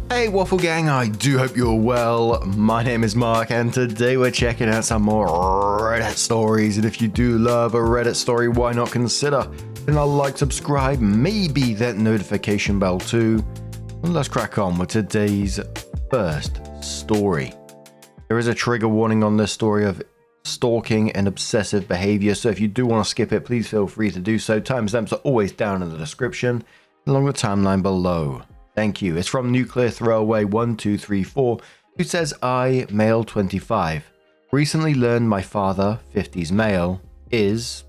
Hey Waffle Gang, I do hope you're well. My name is Mark and today we're checking out some more Reddit stories, and if you do love a Reddit story, why not consider hitting a like, subscribe, maybe that notification bell too. And let's crack on with today's first story. There is a trigger warning on this story of stalking and obsessive behavior, so if you do want to skip it, please feel free to do so. Timestamps are always down in the description along the timeline below. Thank you. It's from Nuclear Throwaway 1234, who says, I, male 25, recently learned my father, 50s male,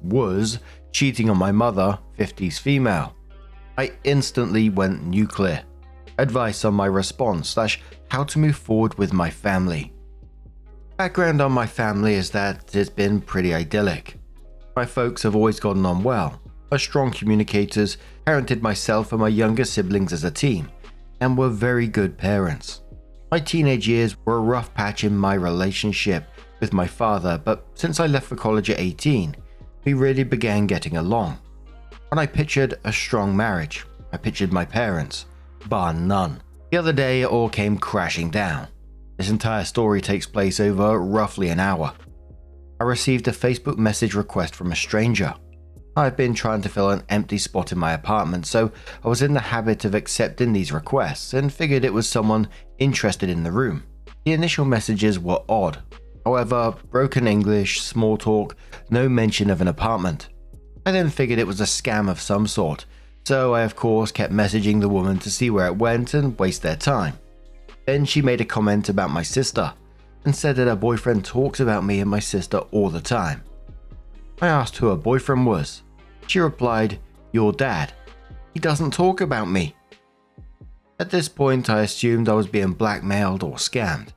was cheating on my mother, 50s female. I instantly went nuclear. Advice on my response / how to move forward with my family. Background on my family is that it's been pretty idyllic. My folks have always gotten on well, are strong communicators, parented myself and my younger siblings as a team, and were very good parents. My teenage years were a rough patch in my relationship with my father, but since I left for college at 18, we really began getting along. When I pictured a strong marriage, I pictured my parents, bar none. The other day, it all came crashing down. This entire story takes place over roughly an hour. I received a Facebook message request from a stranger. I've been trying to fill an empty spot in my apartment, so I was in the habit of accepting these requests and figured it was someone interested in the room. The initial messages were odd. However, broken English, small talk, no mention of an apartment. I then figured it was a scam of some sort, so I of course kept messaging the woman to see where it went and waste their time. Then she made a comment about my sister and said that her boyfriend talks about me and my sister all the time. I asked who her boyfriend was. She replied, your dad. He doesn't talk about me. At this point, I assumed I was being blackmailed or scammed.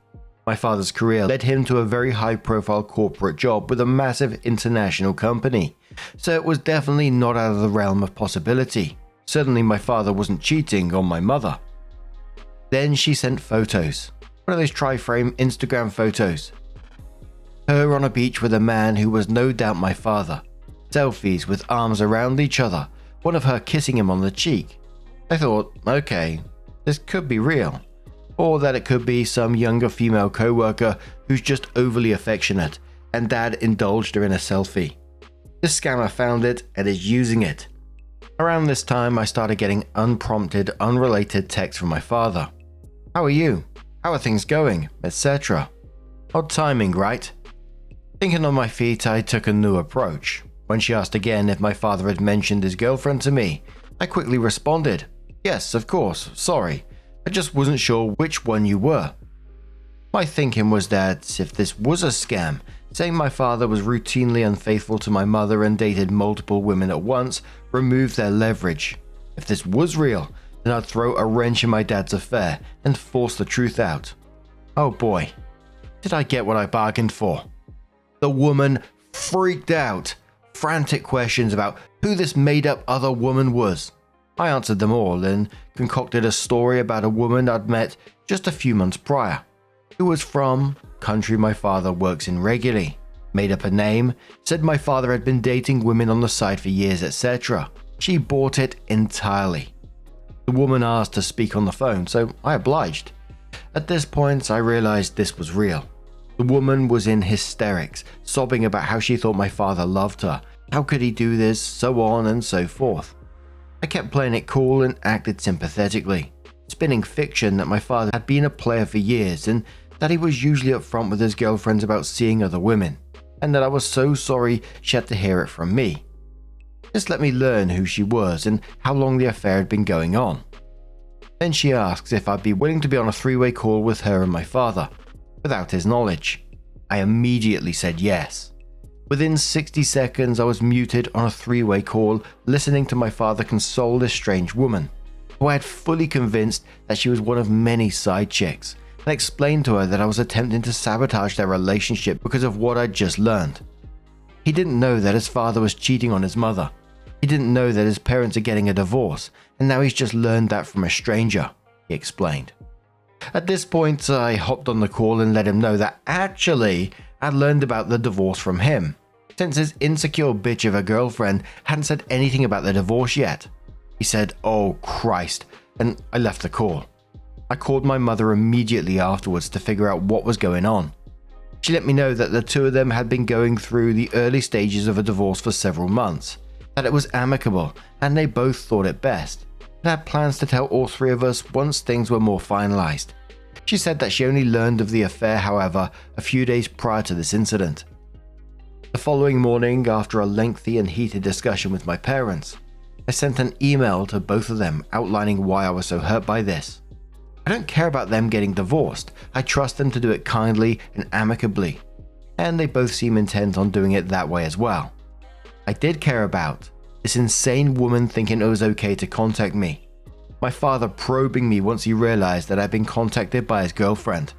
My father's career led him to a very high-profile corporate job with a massive international company, so it was definitely not out of the realm of possibility. Certainly my father wasn't cheating on my mother. Then she sent photos, one of those tri-frame Instagram photos. Her on a beach with a man who was no doubt my father. Selfies with arms around each other, one of her kissing him on the cheek. I thought, okay, this could be real. Or that it could be some younger female co-worker who's just overly affectionate and dad indulged her in a selfie. This scammer found it and is using it. Around this time, I started getting unprompted, unrelated texts from my father. How are you? How are things going? Etc. Odd timing, right? Thinking on my feet, I took a new approach. When she asked again if my father had mentioned his girlfriend to me, I quickly responded, yes, of course, sorry, I just wasn't sure which one you were. My thinking was that if this was a scam, saying my father was routinely unfaithful to my mother and dated multiple women at once removed their leverage. If this was real, then I'd throw a wrench in my dad's affair and force the truth out. Oh boy, did I get what I bargained for? The woman freaked out. Frantic questions about who this made-up other woman was. I answered them all and concocted a story about a woman I'd met just a few months prior, who was from country my father works in regularly, made up a name, said my father had been dating women on the side for years, etc. She bought it entirely. The woman asked to speak on the phone, so I obliged. At this point, I realized this was real. The woman was in hysterics, sobbing about how she thought my father loved her. How could he do this? So on and so forth. I kept playing it cool and acted sympathetically, spinning fiction that my father had been a player for years and that he was usually upfront with his girlfriends about seeing other women, and that I was so sorry she had to hear it from me. This let me learn who she was and how long the affair had been going on. Then she asks if I'd be willing to be on a three-way call with her and my father, without his knowledge. I immediately said yes. Within 60 seconds, I was muted on a three-way call, listening to my father console this strange woman, who I had fully convinced that she was one of many side chicks, and explained to her that I was attempting to sabotage their relationship because of what I'd just learned. He didn't know that his father was cheating on his mother. He didn't know that his parents are getting a divorce, and now he's just learned that from a stranger, he explained. At this point, I hopped on the call and let him know that actually I'd learned about the divorce from him, since his insecure bitch of a girlfriend hadn't said anything about the divorce yet. He said, "Oh Christ," and I left the call. I called my mother immediately afterwards to figure out what was going on. She let me know that the two of them had been going through the early stages of a divorce for several months, that it was amicable and they both thought it best, and had plans to tell all three of us once things were more finalized. She said that she only learned of the affair, however, a few days prior to this incident. The following morning, after a lengthy and heated discussion with my parents, I sent an email to both of them outlining why I was so hurt by this. I don't care about them getting divorced. I trust them to do it kindly and amicably, and they both seem intent on doing it that way as well. I did care about this insane woman thinking it was okay to contact me, my father probing me once he realized that I'd been contacted by his girlfriend,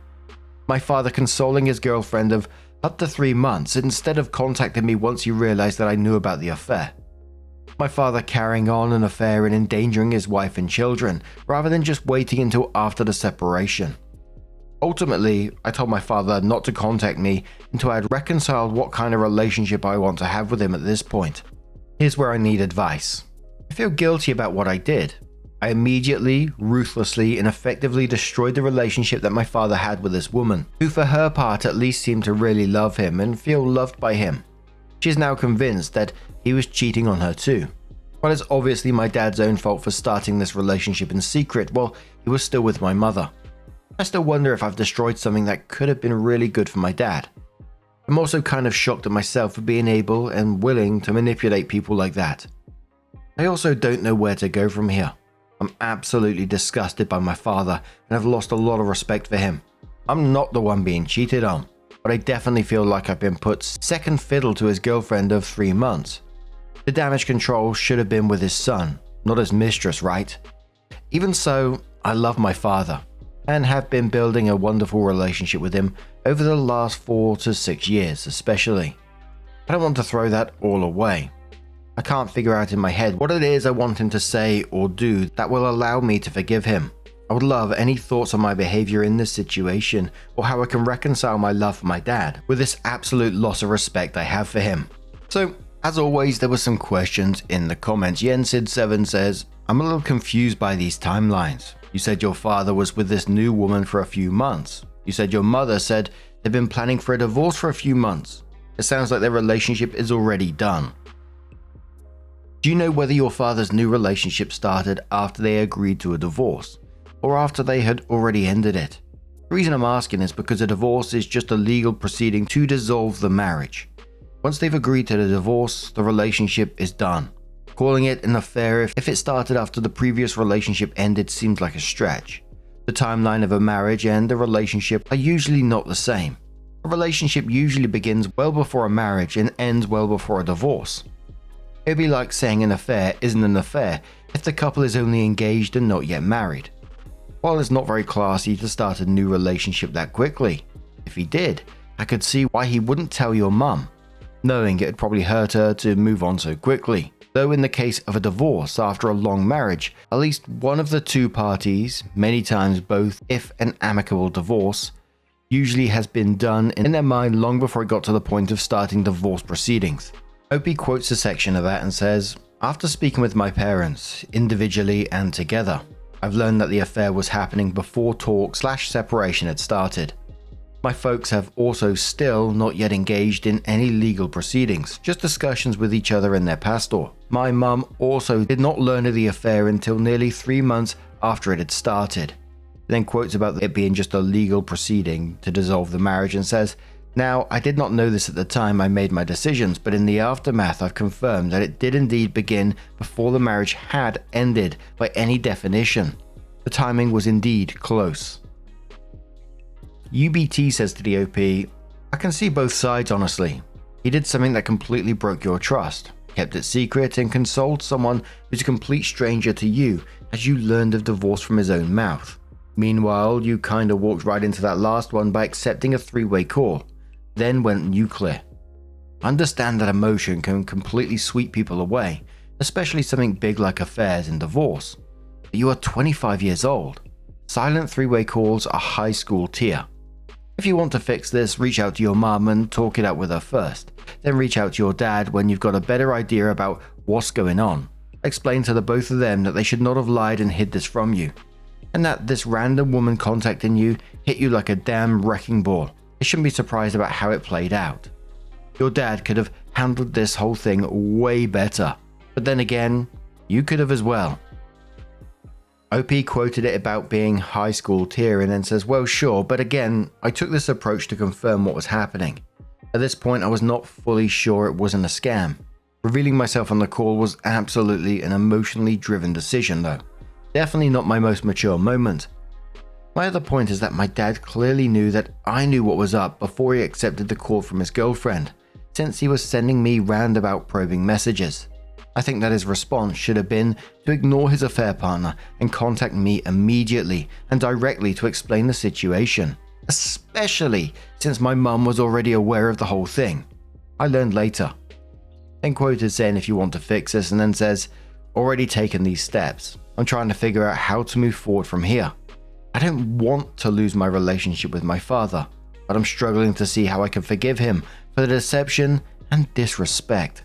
my father consoling his girlfriend of up to 3 months instead of contacting me once he realized that I knew about the affair, my father carrying on an affair and endangering his wife and children rather than just waiting until after the separation. Ultimately, I told my father not to contact me until I had reconciled what kind of relationship I want to have with him at this point. Here's where I need advice. I feel guilty about what I did. I immediately, ruthlessly, and effectively destroyed the relationship that my father had with this woman, who for her part at least seemed to really love him and feel loved by him. She is now convinced that he was cheating on her too. While it's obviously my dad's own fault for starting this relationship in secret while he was still with my mother, I still wonder if I've destroyed something that could have been really good for my dad. I'm also kind of shocked at myself for being able and willing to manipulate people like that. I also don't know where to go from here. I'm absolutely disgusted by my father and have lost a lot of respect for him. I'm not the one being cheated on, but I definitely feel like I've been put second fiddle to his girlfriend of 3 months. The damage control should have been with his son, not his mistress, right? Even so, I love my father and have been building a wonderful relationship with him over the last 4 to 6 years especially. I don't want to throw that all away. I can't figure out in my head what it is I want him to say or do that will allow me to forgive him. I would love any thoughts on my behavior in this situation or how I can reconcile my love for my dad with this absolute loss of respect I have for him. So, as always, there were some questions in the comments. Yensid7 says, I'm a little confused by these timelines. You said your father was with this new woman for a few months. You said your mother said they've been planning for a divorce for a few months. It sounds like their relationship is already done. Do you know whether your father's new relationship started after they agreed to a divorce, or after they had already ended it? The reason I'm asking is because a divorce is just a legal proceeding to dissolve the marriage. Once they've agreed to the divorce, the relationship is done. Calling it an affair if it started after the previous relationship ended seems like a stretch. The timeline of a marriage and a relationship are usually not the same. A relationship usually begins well before a marriage and ends well before a divorce. It would be like saying an affair isn't an affair if the couple is only engaged and not yet married. While it's not very classy to start a new relationship that quickly, if he did, I could see why he wouldn't tell your mum, knowing it would probably hurt her to move on so quickly. Though in the case of a divorce after a long marriage, at least one of the two parties, many times both if an amicable divorce, usually has been done in their mind long before it got to the point of starting divorce proceedings. Opie quotes a section of that and says, after speaking with my parents, individually and together, I've learned that the affair was happening before talk/separation had started. My folks have also still not yet engaged in any legal proceedings, just discussions with each other and their pastor. My mum also did not learn of the affair until nearly 3 months after it had started. Then quotes about it being just a legal proceeding to dissolve the marriage and says, now, I did not know this at the time I made my decisions, but in the aftermath I've confirmed that it did indeed begin before the marriage had ended by any definition. The timing was indeed close. UBT says to the OP, I can see both sides honestly. He did something that completely broke your trust, kept it secret and consoled someone who's a complete stranger to you as you learned of divorce from his own mouth. Meanwhile, you kinda walked right into that last one by accepting a 3-way call. Then went nuclear. Understand that emotion can completely sweep people away, especially something big like affairs and divorce. But you are 25 years old. Silent 3-way calls are high school tier. If you want to fix this, reach out to your mum and talk it out with her first. Then reach out to your dad when you've got a better idea about what's going on. Explain to the both of them that they should not have lied and hid this from you. and that this random woman contacting you hit you like a damn wrecking ball. You shouldn't be surprised about how it played out. Your dad could have handled this whole thing way better, but then again, you could have as well. OP quoted it about being high school tier and then says, well sure, but again, I took this approach to confirm what was happening. At this point I was not fully sure it wasn't a scam. Revealing myself on the call was absolutely an emotionally driven decision though. Definitely not my most mature moment. My other point is that my dad clearly knew that I knew what was up before he accepted the call from his girlfriend, since he was sending me roundabout probing messages. I think that his response should have been to ignore his affair partner and contact me immediately and directly to explain the situation, especially since my mum was already aware of the whole thing. I learned later. Then quoted saying if you want to fix this, and then says, already taken these steps. I'm trying to figure out how to move forward from here. I don't want to lose my relationship with my father, but I'm struggling to see how I can forgive him for the deception and disrespect.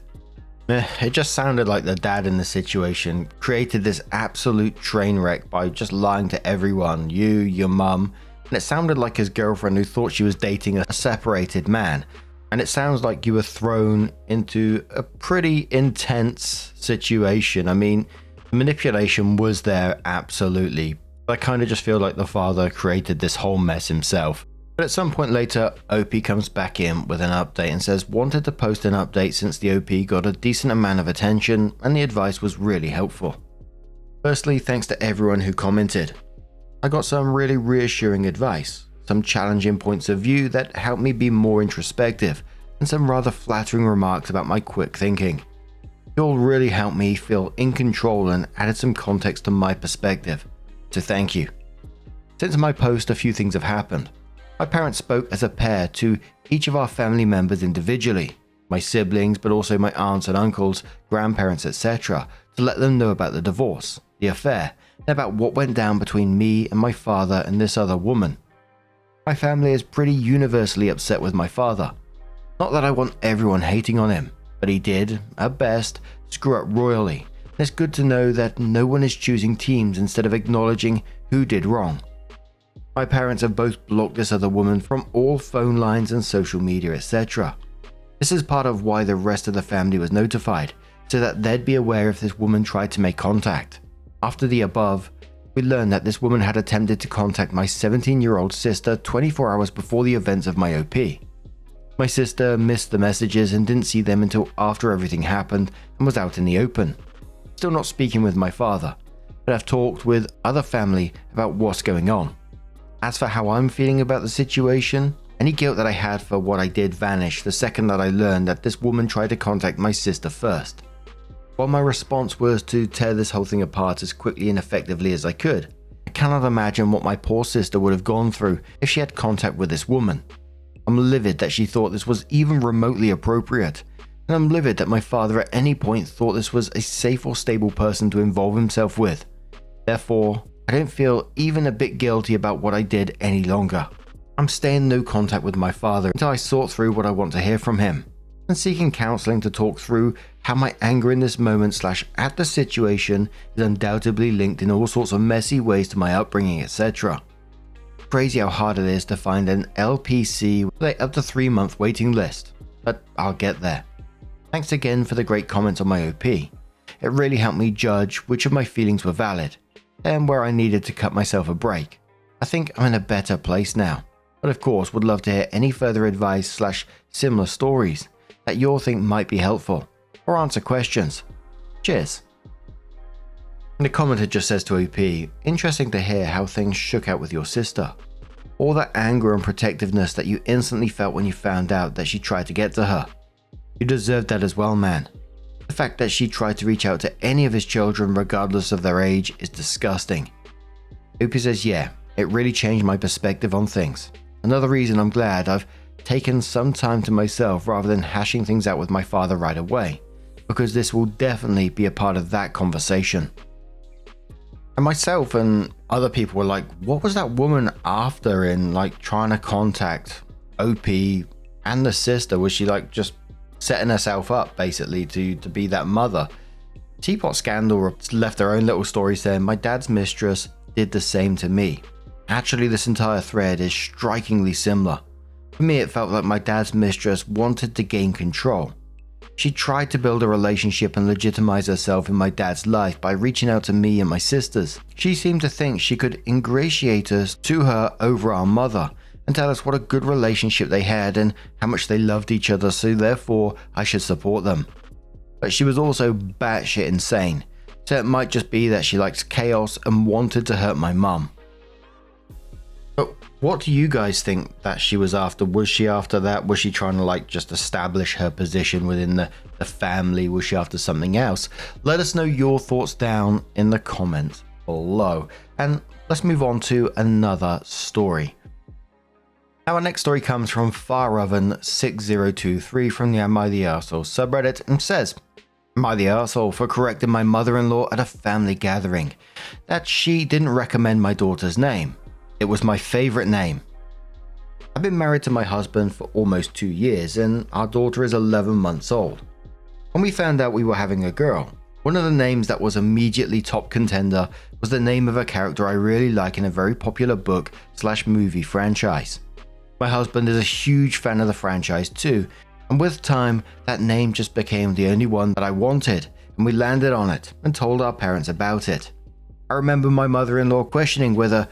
It just sounded like the dad in the situation created this absolute train wreck by just lying to everyone, you, your mum, and it sounded like his girlfriend who thought she was dating a separated man. And it sounds like you were thrown into a pretty intense situation. I mean, the manipulation was there, absolutely. But I kind of just feel like the father created this whole mess himself. But at some point later, OP comes back in with an update and says wanted to post an update since the OP got a decent amount of attention and the advice was really helpful. Firstly, thanks to everyone who commented. I got some really reassuring advice, some challenging points of view that helped me be more introspective, and some rather flattering remarks about my quick thinking. It all really helped me feel in control and added some context to my perspective, so thank you. Since my post, a few things have happened. My parents spoke as a pair to each of our family members individually, my siblings but also my aunts and uncles, grandparents etc., to let them know about the divorce, the affair, and about what went down between me and my father and this other woman. My family is pretty universally upset with my father. Not that I want everyone hating on him, but he did, at best, screw up royally, and it's good to know that no one is choosing teams instead of acknowledging who did wrong. My parents have both blocked this other woman from all phone lines and social media etc. This is part of why the rest of the family was notified, so that they'd be aware if this woman tried to make contact. After the above, we learned that this woman had attempted to contact my 17-year-old sister 24 hours before the events of my OP. My sister missed the messages and didn't see them until after everything happened and was out in the open. Still not speaking with my father, but I've talked with other family about what's going on. As for how I'm feeling about the situation, any guilt that I had for what I did vanished the second that I learned that this woman tried to contact my sister first. While my response was to tear this whole thing apart as quickly and effectively as I could, I cannot imagine what my poor sister would have gone through if she had contact with this woman. I'm livid that she thought this was even remotely appropriate, and I'm livid that my father at any point thought this was a safe or stable person to involve himself with. Therefore, I don't feel even a bit guilty about what I did any longer. I'm staying in no contact with my father until I sort through what I want to hear from him, and seeking counselling to talk through how my anger in this moment / at the situation is undoubtedly linked in all sorts of messy ways to my upbringing etc. Crazy how hard it is to find an LPC with a up to 3-month waiting list, but I'll get there. Thanks again for the great comments on my OP. It really helped me judge which of my feelings were valid, and where I needed to cut myself a break. I think I'm in a better place now, but of course would love to hear any further advice / similar stories that you all think might be helpful, or answer questions. Cheers. And the commenter just says to OP, interesting to hear how things shook out with your sister. All that anger and protectiveness that you instantly felt when you found out that she tried to get to her. You deserved that as well, man. The fact that she tried to reach out to any of his children regardless of their age is disgusting. OP says yeah, it really changed my perspective on things. Another reason I'm glad I've taken some time to myself rather than hashing things out with my father right away, because this will definitely be a part of that conversation. And myself and other people were like, what was that woman after in trying to contact OP and the sister? Was she just setting herself up basically to be that mother? Teapot Scandal left their own little story saying, my dad's mistress did the same to me. Actually, this entire thread is strikingly similar. For me, it felt like my dad's mistress wanted to gain control. She tried to build a relationship and legitimize herself in my dad's life by reaching out to me and my sisters. She seemed to think she could ingratiate us to her over our mother and tell us what a good relationship they had and how much they loved each other, so therefore I should support them. But she was also batshit insane, so it might just be that she likes chaos and wanted to hurt my mum. But what do you guys think that she was after? Was she after that? Was she trying to just establish her position within the family? Was she after something else? Let us know your thoughts down in the comments below. And let's move on to another story. Our next story comes from Faroven6023 from the Am I the Arsehole subreddit and says, Am I the arsehole for correcting my mother-in-law at a family gathering that she didn't recommend my daughter's name? It was my favorite name. I've been married to my husband for almost 2 years and our daughter is 11 months old. When we found out we were having a girl, one of the names that was immediately top contender was the name of a character I really like in a very popular book/movie franchise. My husband is a huge fan of the franchise too, and with time that name just became the only one that I wanted, and we landed on it and told our parents about it. I remember my mother-in-law questioning whether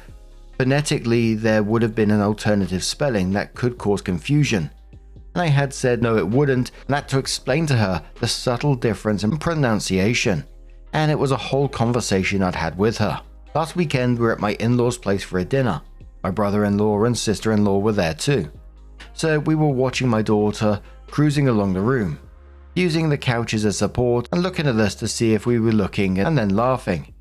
phonetically there would have been an alternative spelling that could cause confusion, and I had said no it wouldn't, and had to explain to her the subtle difference in pronunciation, and it was a whole conversation I'd had with her. Last weekend we were at my in-laws' place for a dinner. My brother-in-law and sister-in-law were there too, so we were watching my daughter cruising along the room, using the couches as support and looking at us to see if we were looking and then laughing.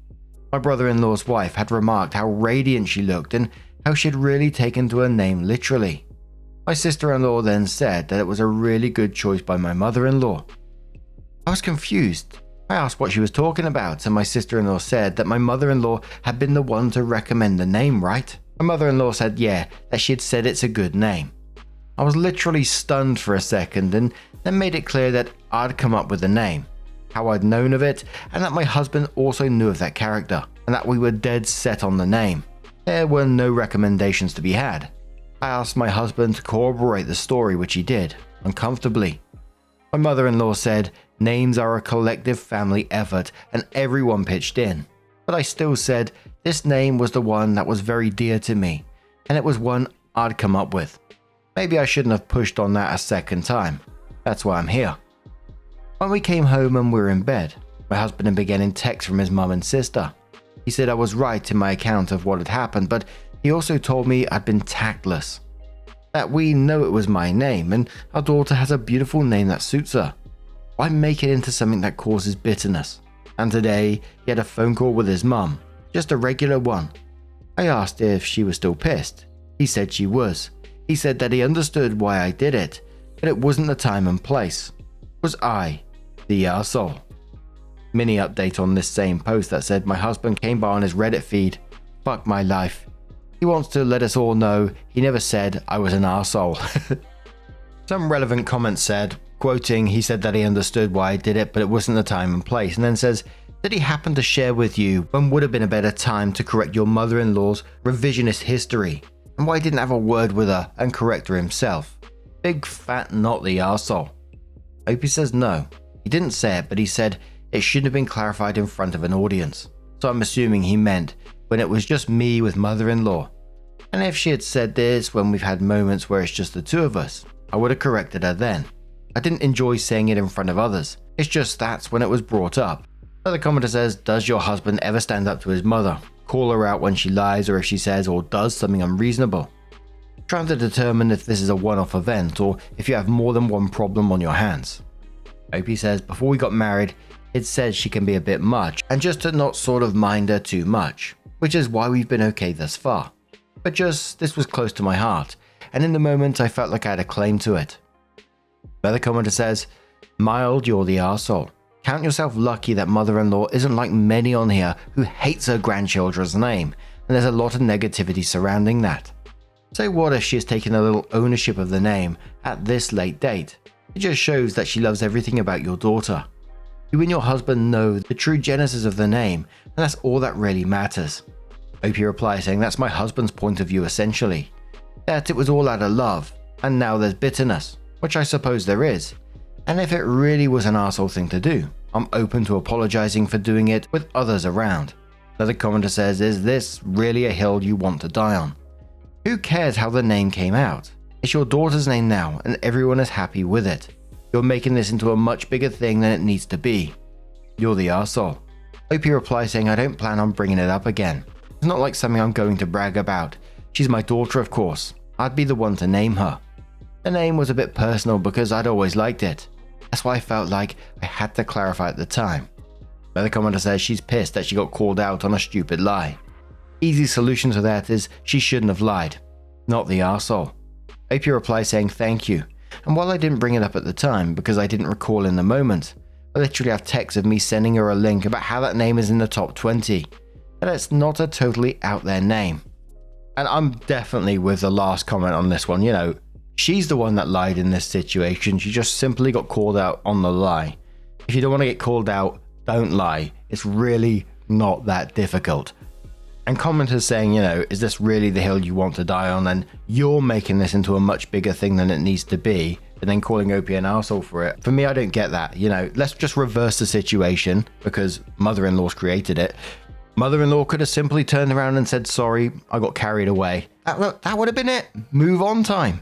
My brother-in-law's wife had remarked how radiant she looked and how she had really taken to her name literally. My sister-in-law then said that it was a really good choice by my mother-in-law. I was confused. I asked what she was talking about, and my sister-in-law said that my mother-in-law had been the one to recommend the name, right? My mother-in-law said yeah, that she had said it's a good name. I was literally stunned for a second and then made it clear that I'd come up with the name, how I'd known of it, and that my husband also knew of that character, and that we were dead set on the name. There were no recommendations to be had. I asked my husband to corroborate the story, which he did, uncomfortably. My mother-in-law said names are a collective family effort and everyone pitched in, but I still said this name was the one that was very dear to me, and it was one I'd come up with. Maybe I shouldn't have pushed on that a second time. That's why I'm here. When we came home and we were in bed, my husband had been getting texts from his mum and sister. He said I was right in my account of what had happened, but he also told me I'd been tactless. That we know it was my name and our daughter has a beautiful name that suits her. Why make it into something that causes bitterness? And today he had a phone call with his mum, just a regular one. I asked if she was still pissed. He said she was. He said that he understood why I did it, but it wasn't the time and place. Was I the arsehole? Mini update on this same post that said my husband came by on his Reddit feed. Fuck my life. He wants to let us all know he never said I was an arsehole. Some relevant comments said, quoting, he said that he understood why I did it, but it wasn't the time and place, and then says, did he happen to share with you when would have been a better time to correct your mother-in-law's revisionist history, and why he didn't have a word with her and correct her himself? Big fat not the arsehole. Opie says no. He didn't say it, but he said it shouldn't have been clarified in front of an audience. So I'm assuming he meant when it was just me with mother-in-law. And if she had said this when we've had moments where it's just the two of us, I would have corrected her then. I didn't enjoy saying it in front of others. It's just that's when it was brought up. Another commenter says, does your husband ever stand up to his mother? Call her out when she lies or if she says or does something unreasonable? Trying to determine if this is a one-off event or if you have more than one problem on your hands. Opie says, before we got married, it says she can be a bit much and just to not sort of mind her too much, which is why we've been okay thus far. But just, this was close to my heart, and in the moment I felt like I had a claim to it. Another commenter says, mild, you're the arsehole. Count yourself lucky that mother-in-law isn't like many on here who hates her grandchildren's name, and there's a lot of negativity surrounding that. So what if she has taken a little ownership of the name at this late date? It just shows that she loves everything about your daughter. You and your husband know the true genesis of the name, and that's all that really matters. OP replies saying that's my husband's point of view essentially. That it was all out of love, and now there's bitterness, which I suppose there is. And if it really was an arsehole thing to do, I'm open to apologizing for doing it with others around. Another commenter says, is this really a hill you want to die on? Who cares how the name came out? It's your daughter's name now, and everyone is happy with it. You're making this into a much bigger thing than it needs to be. You're the arsehole. OP replies saying I don't plan on bringing it up again. It's not like something I'm going to brag about. She's my daughter, of course. I'd be the one to name her. The name was a bit personal because I'd always liked it. That's why I felt like I had to clarify at the time. Another commenter says she's pissed that she got called out on a stupid lie. Easy solution to that is she shouldn't have lied. Not the arsehole. AP replies saying thank you. And while I didn't bring it up at the time because I didn't recall in the moment, I literally have texts of me sending her a link about how that name is in the top 20. And it's not a totally out there name. And I'm definitely with the last comment on this one. You know, she's the one that lied in this situation. She just simply got called out on the lie. If you don't want to get called out, don't lie. It's really not that difficult. And commenters saying, you know, is this really the hill you want to die on? And you're making this into a much bigger thing than it needs to be, and then calling OP an arsehole for it. For me, I don't get that. You know, let's just reverse the situation because mother-in-law's created it. Mother-in-law could have simply turned around and said, sorry, I got carried away. That would have been it. Move on time.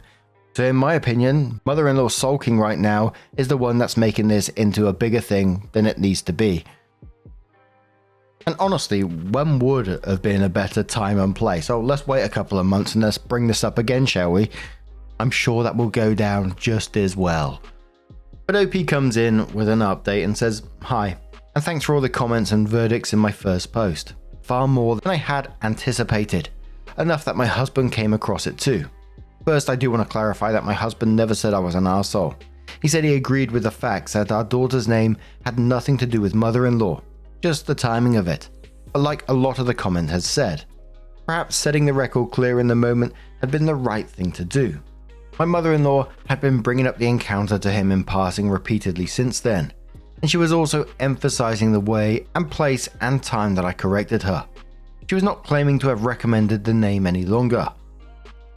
So in my opinion, mother-in-law sulking right now is the one that's making this into a bigger thing than it needs to be. And honestly, when would have been a better time and place? So let's wait a couple of months and let's bring this up again, shall we? I'm sure that will go down just as well. But OP comes in with an update and says, hi, and thanks for all the comments and verdicts in my first post. Far more than I had anticipated. Enough that my husband came across it too. First, I do want to clarify that my husband never said I was an arsehole. He said he agreed with the facts that our daughter's name had nothing to do with mother-in-law, just the timing of it. But like a lot of the comment has said, perhaps setting the record clear in the moment had been the right thing to do. My mother-in-law had been bringing up the encounter to him in passing repeatedly since then, and she was also emphasizing the way and place and time that I corrected her. She was not claiming to have recommended the name any longer.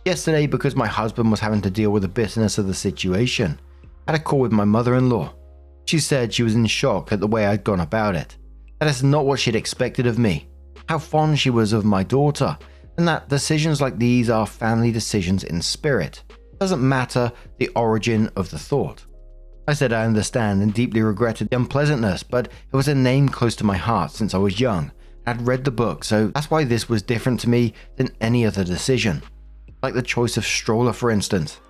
Yesterday, because my husband was having to deal with the bitterness of the situation, I had a call with my mother-in-law. She said she was in shock at the way I'd gone about it. That is not what she'd expected of me, how fond she was of my daughter, and that decisions like these are family decisions in spirit. It doesn't matter the origin of the thought. I said I understand and deeply regretted the unpleasantness, but it was a name close to my heart since I was young. I'd read the book, so that's why this was different to me than any other decision. Like the choice of stroller, for instance.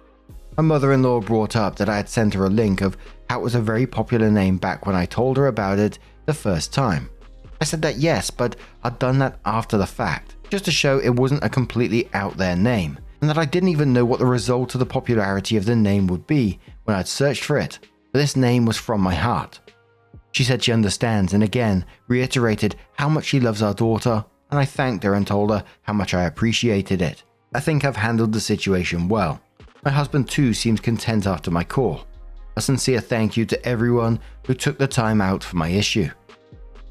My mother-in-law brought up that I had sent her a link of how it was a very popular name back when I told her about it the first time. I said that yes, but I'd done that after the fact, just to show it wasn't a completely out there name, and that I didn't even know what the result of the popularity of the name would be when I'd searched for it, but this name was from my heart. She said she understands and again reiterated how much she loves our daughter, and I thanked her and told her how much I appreciated it. I think I've handled the situation well. My husband too seems content after my call. A sincere thank you to everyone who took the time out for my issue.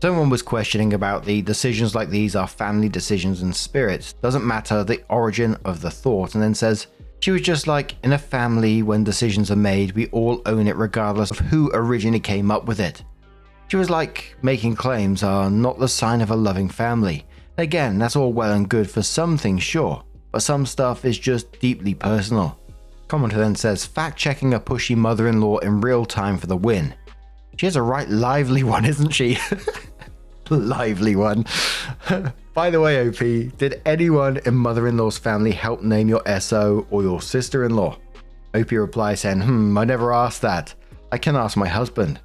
Someone was questioning about the decisions like these are family decisions in spirit. Doesn't matter the origin of the thought, and then says, she was just like, in a family when decisions are made, we all own it regardless of who originally came up with it. She was like, making claims are not the sign of a loving family. Again, that's all well and good for some things, sure, but some stuff is just deeply personal. Commenter then says, fact-checking a pushy mother-in-law in real time for the win. She has a right lively one, isn't she? Lively one. By the way, OP, did anyone in mother-in-law's family help name your SO or your sister-in-law? OP replies saying, I never asked that. I can ask my husband.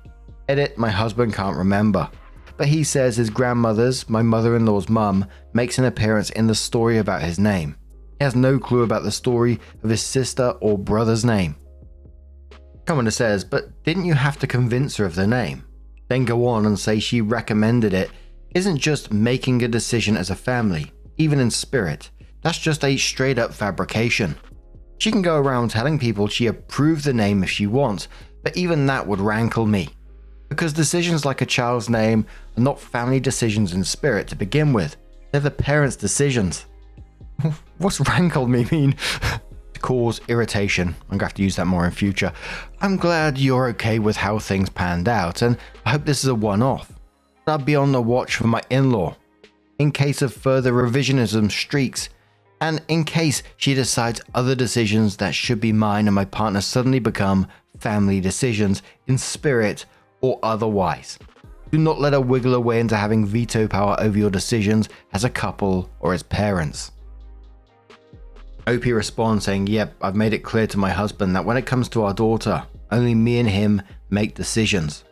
Edit, my husband can't remember. But he says his grandmother's, my mother-in-law's mum, makes an appearance in the story about his name. He has no clue about the story of his sister or brother's name. Commenter says, but didn't you have to convince her of the name? Then go on and say she recommended it. Isn't just making a decision as a family, even in spirit. That's just a straight up fabrication. She can go around telling people she approved the name if she wants, but even that would rankle me. Because decisions like a child's name are not family decisions in spirit to begin with. They're the parents' decisions. What's rankled me mean? To cause irritation. I'm gonna have to use that more in future. I'm glad you're okay with how things panned out, and I hope this is a one-off. I'll be on the watch for my in-law, in case of further revisionism streaks, and in case she decides other decisions that should be mine and my partner suddenly become family decisions in spirit or otherwise. Do not let her wiggle away into having veto power over your decisions as a couple or as parents. OP responds saying, yep, I've made it clear to my husband that when it comes to our daughter, only me and him make decisions.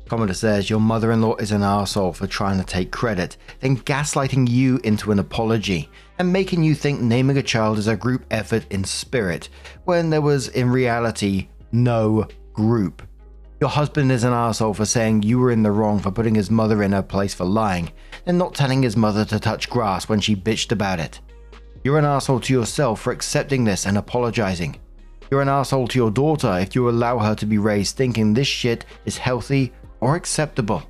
Commodore says, your mother-in-law is an arsehole for trying to take credit, then gaslighting you into an apology, and making you think naming a child is a group effort in spirit, when there was in reality no group. Your husband is an arsehole for saying you were in the wrong for putting his mother in her place for lying, and not telling his mother to touch grass when she bitched about it. You're an arsehole to yourself for accepting this and apologizing. You're an arsehole to your daughter if you allow her to be raised thinking this shit is healthy or acceptable.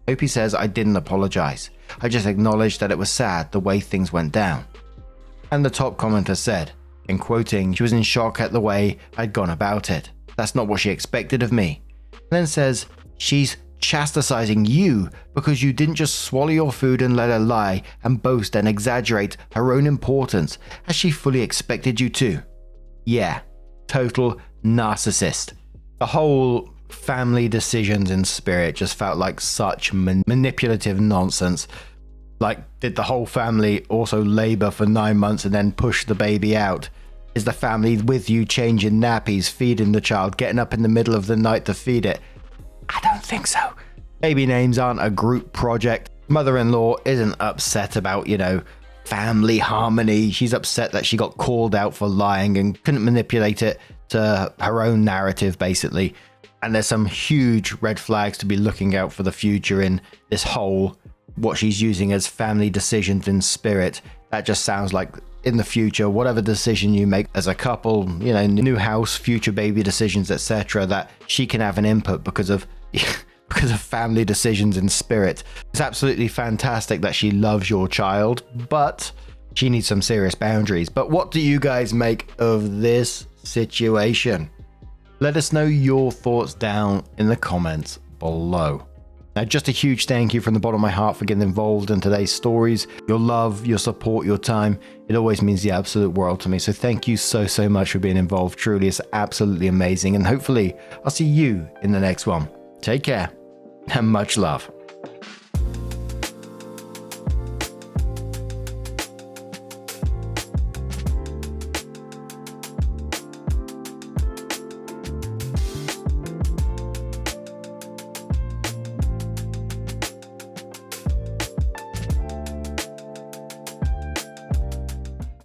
Opie says I didn't apologize. I just acknowledged that it was sad the way things went down. And the top commenter said, in quoting, she was in shock at the way I'd gone about it. That's not what she expected of me. And then says, she's chastising you because you didn't just swallow your food and let her lie and boast and exaggerate her own importance as she fully expected you to. Yeah, total narcissist. The whole family decisions in spirit just felt like such manipulative nonsense. Like, did the whole family also labor for 9 months and then push the baby out? Is the family with you changing nappies, feeding the child, getting up in the middle of the night to feed it? I don't think so. Baby names aren't a group project. Mother-in-law isn't upset about, family harmony. She's upset that she got called out for lying and couldn't manipulate it to her own narrative, basically. And there's some huge red flags to be looking out for the future in this whole, what she's using as family decisions in spirit. That just sounds like in the future, whatever decision you make as a couple, new house, future baby decisions, etc., that she can have an input because of family decisions in spirit. It's absolutely fantastic that she loves your child, but she needs some serious boundaries. But what do you guys make of this situation? Let us know your thoughts down in the comments below. Now, just a huge thank you from the bottom of my heart for getting involved in today's stories. Your love, your support, your time, it always means the absolute world to me. So thank you so much for being involved. Truly, it's absolutely amazing. And hopefully I'll see you in the next one. Take care and much love.